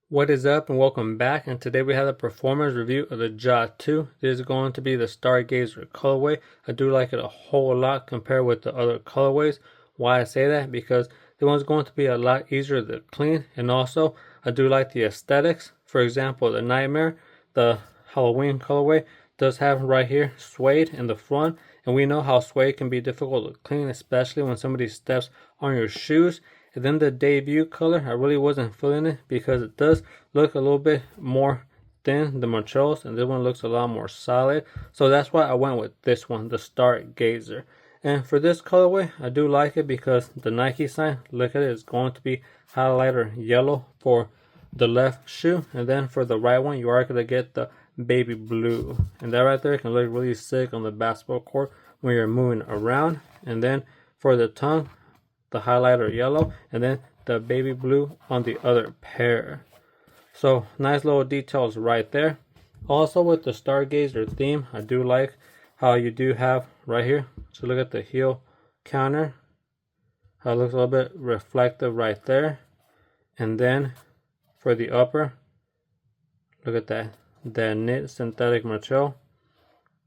What is up and welcome back, and today we have a performance review of the Ja 2. This is going to be the Stargazer colorway. I do like it a whole lot compared with the other colorways. Why I say that? Because the one's going to be a lot easier to clean, and also I do like the aesthetics. For example, the Nightmare, the Halloween colorway, does have right here suede in the front, and we know how suede can be difficult to clean, especially when somebody steps on your shoes. And then the debut color, I really wasn't feeling it because it does look a little bit more thin than materials, and this one looks a lot more solid. So that's why I went with this one, the Stargazer. And for this colorway, I do like it because the Nike sign, look at it, is going to be highlighter yellow for the left shoe, and then for the right one, you are going to get the baby blue. And that right there can look really sick on the basketball court when you're moving around. And then for the tongue, the highlighter yellow, and then the baby blue on the other pair. So nice little details right there. Also with the Stargazer theme, I do like how you do have right here. So look at the heel counter, how it looks a little bit reflective right there. And then for the upper, look at that, the knit synthetic material,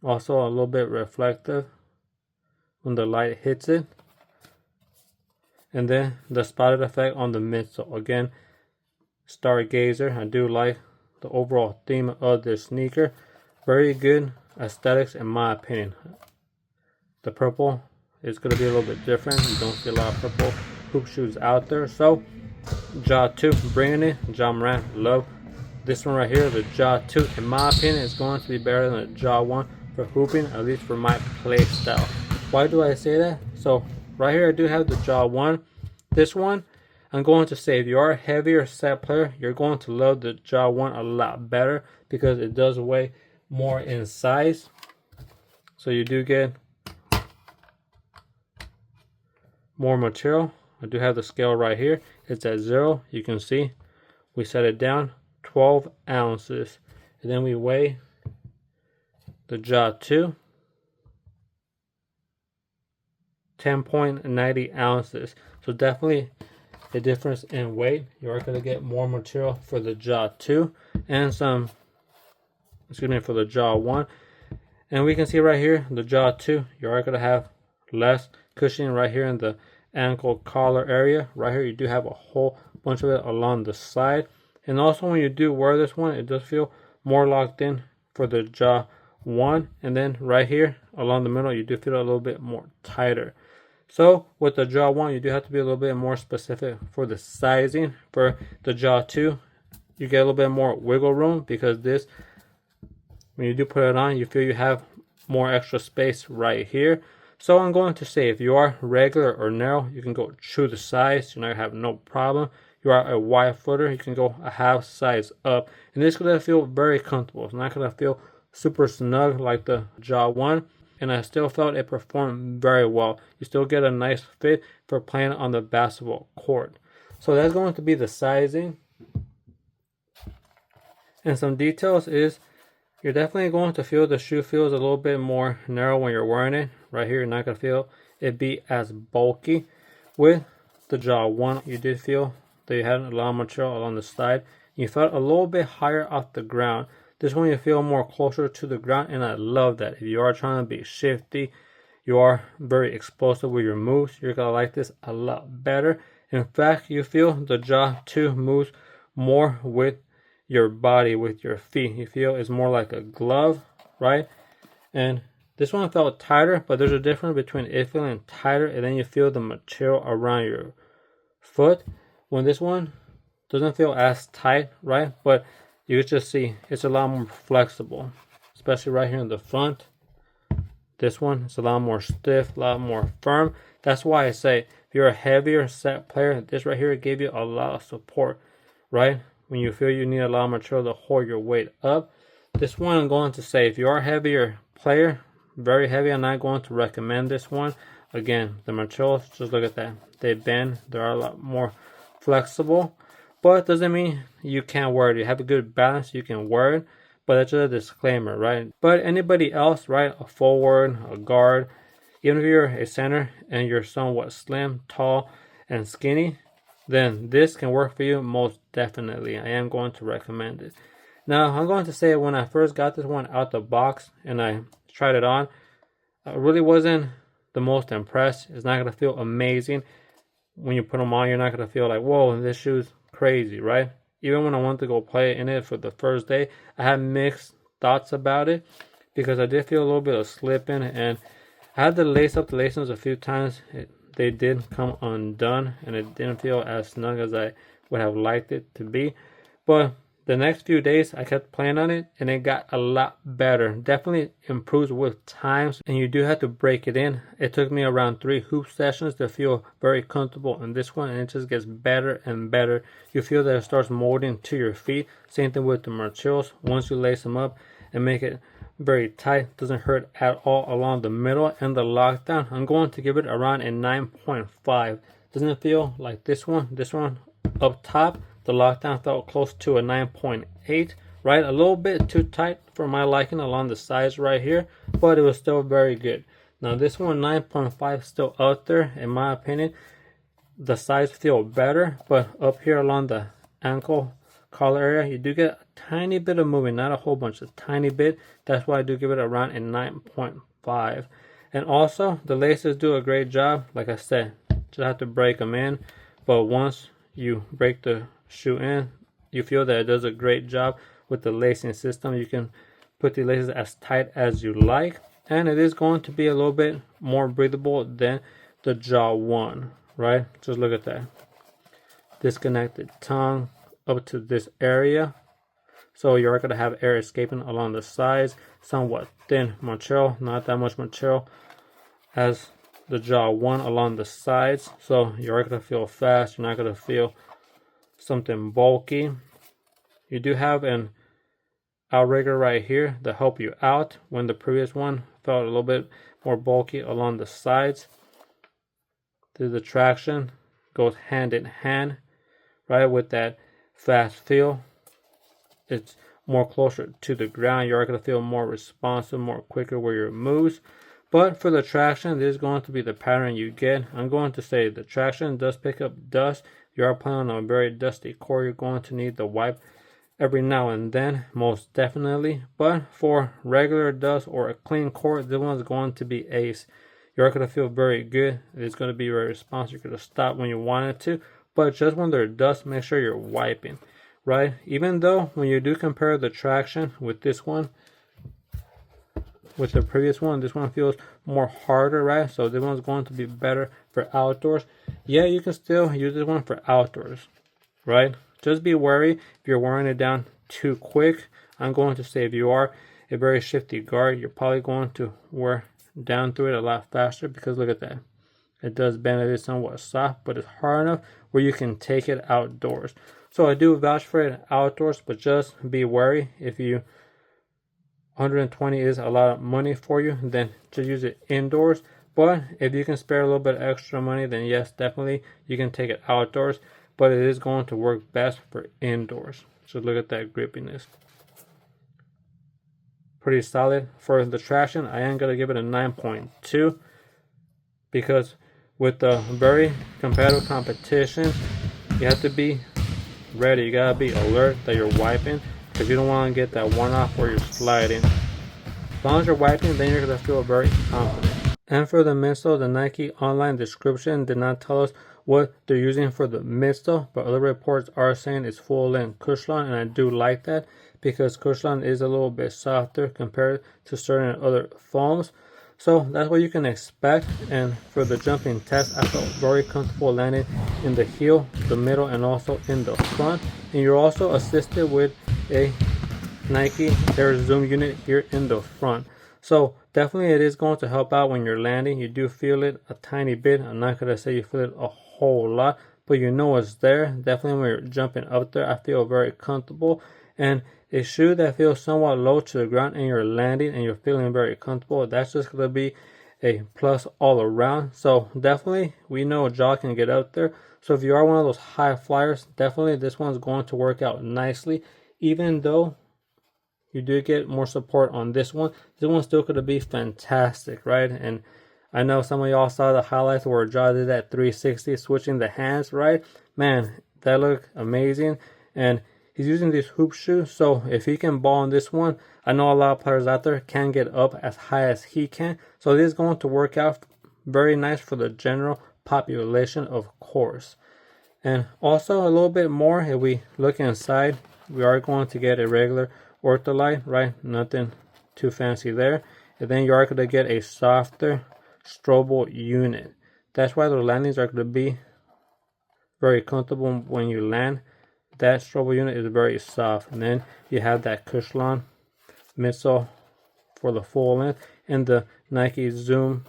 also a little bit reflective when the light hits it. And then the spotted effect on the midsole. Again, Stargazer. I do like the overall theme of this sneaker. Very good aesthetics in my opinion. The purple is going to be a little bit different. You don't see a lot of purple hoop shoes out there. So, Ja 2, bringing it. Ja Morant, love this one right here. The Ja 2, in my opinion, is going to be better than the Ja 1 for hooping, at least for my play style. Why do I say that? So, right here I do have the Ja 1. This one, I'm going to say if you are a heavier set player, you're going to love the Ja 1 a lot better because it does weigh more in size. So you do get more material. I do have the scale right here. It's at 0. You can see we set it down 12 ounces. And then we weigh the Ja 2. 10.90 ounces. So definitely a difference in weight. You are going to get more material for the Ja 2 and some, for the Ja 1. And we can see right here, the Ja 2, you are going to have less cushioning right here in the ankle collar area. Right here, you do have a whole bunch of it along the side. And also when you do wear this one, it does feel more locked in for the Ja 1. And then right here, along the middle, you do feel a little bit more tighter. So with the Ja 1, you do have to be a little bit more specific for the sizing. For the Ja 2, you get a little bit more wiggle room because this, when you do put it on, you feel you have more extra space right here. So I'm going to say if you are regular or narrow, you can go true to size. You're not going to have no problem. You are a wide footer, you can go a half size up. And this is going to feel very comfortable. It's not going to feel super snug like the Ja 1. And I still felt it performed very well. You still get a nice fit for playing on the basketball court. So that's going to be the sizing. And some details is you're definitely going to feel the shoe feels a little bit more narrow when you're wearing it. Right here, you're not going to feel it be as bulky. With the Ja 1, you did feel that you had a lot of material along the side. You felt a little bit higher off the ground. This one you feel more closer to the ground, and I love that. If you are trying to be shifty, you are very explosive with your moves, you're going to like this a lot better. In fact, you feel the Ja 2 moves more with your body, with your feet. You feel it's more like a glove, right? And this one felt tighter, but there's a difference between it feeling tighter and then you feel the material around your foot. When this one doesn't feel as tight, right? But you can just see it's a lot more flexible, especially right here in the front. This one is a lot more stiff, a lot more firm. That's why I say if you're a heavier set player, this right here gave you a lot of support, right? When you feel you need a lot of material to hold your weight up. This one I'm going to say if you are a heavier player, very heavy, I'm not going to recommend this one. Again, the materials, just look at that. They bend, they're a lot more flexible. But it doesn't mean you can't wear it. You have a good balance, you can wear it. But that's just a disclaimer, right? But anybody else, right? A forward, a guard, even if you're a center and you're somewhat slim, tall, and skinny, then this can work for you most definitely. I am going to recommend it. Now, I'm going to say when I first got this one out the box and I tried it on, I really wasn't the most impressed. It's not going to feel amazing. When you put them on, you're not going to feel like, whoa, this shoe's crazy, right? Even when I wanted to go play in it for the first day, I had mixed thoughts about it because I did feel a little bit of slipping, and I had to lace up the lacings a few times. They did come undone, and it didn't feel as snug as I would have liked it to be. But the next few days, I kept playing on it, and it got a lot better. Definitely improves with times, and you do have to break it in. It took me around 3 hoop sessions to feel very comfortable in this one, and it just gets better and better. You feel that it starts molding to your feet. Same thing with the materials. Once you lace them up and make it very tight, doesn't hurt at all along the middle. And the lockdown, I'm going to give it around a 9.5. Doesn't it feel like this one up top, the lockdown felt close to a 9.8, right? A little bit too tight for my liking along the sides right here, but it was still very good. Now this one, 9.5, still out there in my opinion. The sides feel better, but up here along the ankle collar area, you do get a tiny bit of movement, not a whole bunch, a tiny bit. That's why I do give it around a 9.5. And also the laces do a great job. Like I said, just have to break them in, but once you break the shoe in, you feel that it does a great job with the lacing system. You can put the laces as tight as you like, and it is going to be a little bit more breathable than the Jaw 1, right? Just look at that disconnected tongue up to this area, so you're going to have air escaping along the sides. Somewhat thin material, not that much material as the Jaw 1 along the sides, so you're going to feel fast. You're not going to feel something bulky. You do have an outrigger right here to help you out when the previous one felt a little bit more bulky along the sides. The traction goes hand in hand, right, with that fast feel. It's more closer to the ground. You're going to feel more responsive, more quicker with your moves. But for the traction, this is going to be the pattern you get. I'm going to say the traction does pick up dust. You are playing on a very dusty court, you're going to need the wipe every now and then, most definitely. But for regular dust or a clean court, this one's going to be ace. You're going to feel very good. It's going to be very responsive. You're going to stop when you want it to. But just when there's dust, make sure you're wiping, right? Even though when you do compare the traction with this one, with the previous one, this one feels more harder, right? So this one's going to be better for outdoors. Yeah, you can still use this one for outdoors, right? Just be wary if you're wearing it down too quick. I'm going to say if you are a very shifty guard, you're probably going to wear down through it a lot faster, because look at that. It does bend. It is somewhat soft, but it's hard enough where you can take it outdoors. So I do vouch for it outdoors, but just be wary. If you 120 is a lot of money for you, then just use it indoors. But if you can spare a little bit extra money, then yes, definitely you can take it outdoors, but it is going to work best for indoors. So look at that grippiness. Pretty solid. For the traction, I am going to give it a 9.2, because with the very competitive competition, you have to be ready. You got to be alert that you're wiping, because you don't want to get that one off where you're sliding. As long as you're wiping, then you're going to feel very confident. And for the midsole, the Nike online description did not tell us what they're using for the midsole, but other reports are saying it's full-length Cushlon, and I do like that, because Cushlon is a little bit softer compared to certain other foams. So that's what you can expect. And for the jumping test, I felt very comfortable landing in the heel, the middle, and also in the front. And you're also assisted with a Nike Air Zoom unit here in the front. So definitely it is going to help out when you're landing. You do feel it a tiny bit. I'm not going to say you feel it a whole lot, but you know it's there. Definitely when you're jumping up there, I feel very comfortable. And a shoe that feels somewhat low to the ground and you're landing and you're feeling very comfortable, that's just going to be a plus all around. So definitely we know Jaw can get up there. So if you are one of those high flyers, definitely this one's going to work out nicely. Even though you do get more support on this one's still going to be fantastic, right? And I know some of y'all saw the highlights where Jaw did that 360 switching the hands, right? man, that looked amazing. And he's using these hoop shoes, so if he can ball on this one, I know a lot of players out there can't get up as high as he can. So this is going to work out very nice for the general population, of course. And also a little bit more, if we look inside, we are going to get a regular Ortholite, right? Nothing too fancy there. And then you are going to get a softer strobo unit. That's why the landings are going to be very comfortable when you land. That strobo unit is very soft. And then you have that Cushlon midsole for the full length, and the Nike Zoom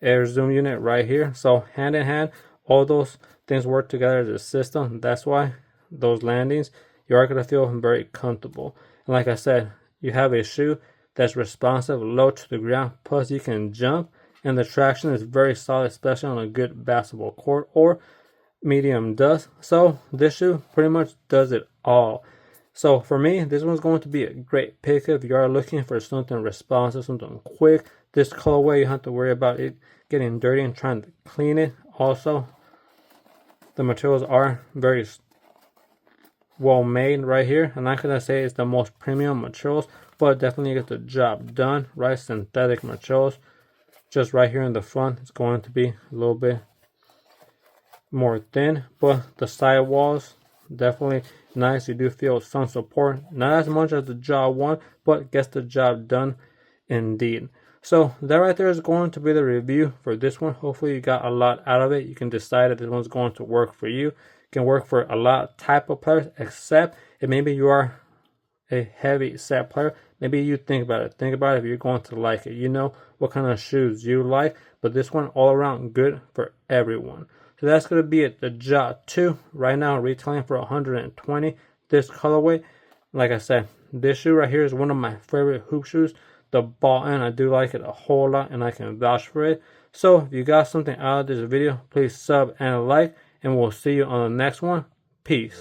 Air Zoom unit right here. So hand in hand, all those things work together as a system. That's why those landings, you are going to feel very comfortable. And like I said, you have a shoe that's responsive, low to the ground, plus you can jump, and the traction is very solid, especially on a good basketball court or medium dust. So this shoe pretty much does it all. So for me, this one's going to be a great pick if you are looking for something responsive, something quick. This colorway, you have to worry about it getting dirty and trying to clean it. Also, the materials are very well made right here. I'm not gonna say it's the most premium materials, but definitely get the job done, right? Synthetic materials. Just right here in the front, it's going to be a little bit more thin, but the sidewalls definitely nice. You do feel some support, not as much as the Jaw 1, but gets the job done indeed. So that right there is going to be the review for this one. Hopefully you got a lot out of it. You can decide if this one's going to work for you. It can work for a lot of type of players, except if maybe you are a heavy set player. Maybe you think about it. Think about it if you're going to like it. You know what kind of shoes you like, but this one all around good for everyone. So that's going to be it. The Jaw 2 right now retailing for $120. This colorway, like I said, this shoe right here is one of my favorite hoop shoes. The ball end, I do like it a whole lot, and I can vouch for it. So if you got something out of this video, please sub and like, and we'll see you on the next one. Peace.